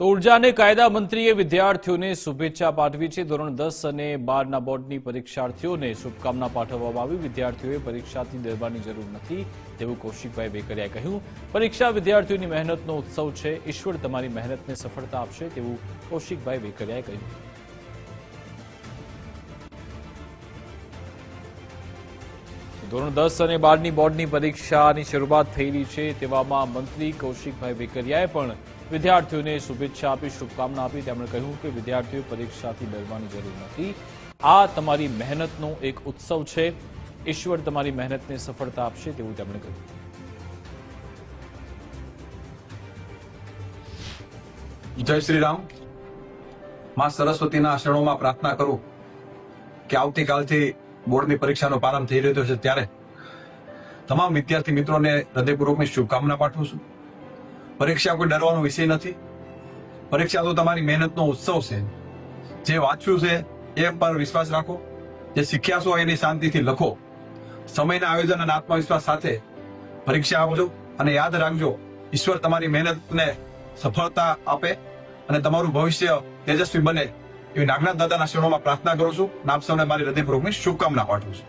તો ઉર્જા અને કાયદા મંત્રીએ વિદ્યાર્થીઓને શુભેચ્છા પાઠવી છે। ધોરણ 10 અને 12ના બોર્ડની પરીક્ષાર્થીઓને શુભકામના પાઠવવામાં આવી। વિદ્યાર્થીઓએ પરીક્ષાથી ડરવાની જરૂર નથી તેવું કૌશિકભાઈ વેકરિયાએ કહ્યું। પરીક્ષા વિદ્યાર્થીઓની મહેનતનો ઉત્સવ છે। ઈશ્વર તમારી મહેનતને સફળતા આપશે તેવું કૌશિકભાઈ વેકરિયાએ કહ્યું। ધોરણ 10 અને 12ની બોર્ડની પરીક્ષાની શરૂઆત થઈ રહી છે। તેવામાં મંત્રી કૌશિકભાઈ વેકરિયાએ પણ વિદ્યાર્થીઓને શુભેચ્છા આપી, શુભકામના આપી। તેમણે કહ્યું કે વિદ્યાર્થીઓ પરીક્ષાથી ડરવાની જરૂર નથી। આ તમારી મહેનતનો એક ઉત્સવ છે। ઈશ્વર તમારી મહેનતને સફળતા આપશે તેવું તેમણે કહ્યું। જય શ્રી રામ। માં સરસ્વતીના શરણોમાં પ્રાર્થના કરું કે આવતીકાલથી બોર્ડની પરીક્ષાનો પ્રારંભ થઈ રહ્યો છે ત્યારે તમામ વિદ્યાર્થી મિત્રોને હૃદયપૂર્વકની શુભકામના પાઠવું છું। પરીક્ષા કોઈ ડરવાનો વિષય નથી। પરીક્ષા તો તમારી મહેનતનો ઉત્સવ છે। જે વાંચ્યું છે એ પર વિશ્વાસ રાખો, જે શીખ્યા છો એની શાંતિથી લખો। સમયના આયોજન અને આત્મવિશ્વાસ સાથે પરીક્ષા આપજો અને યાદ રાખજો, ઈશ્વર તમારી મહેનતને સફળતા આપે અને તમારું ભવિષ્ય તેજસ્વી બને એવી નાગનાથ દાદાના શરણોમાં પ્રાર્થના કરું છું। આપ સૌને મારી હૃદયપૂર્વકની શુભકામના પાઠવું છું।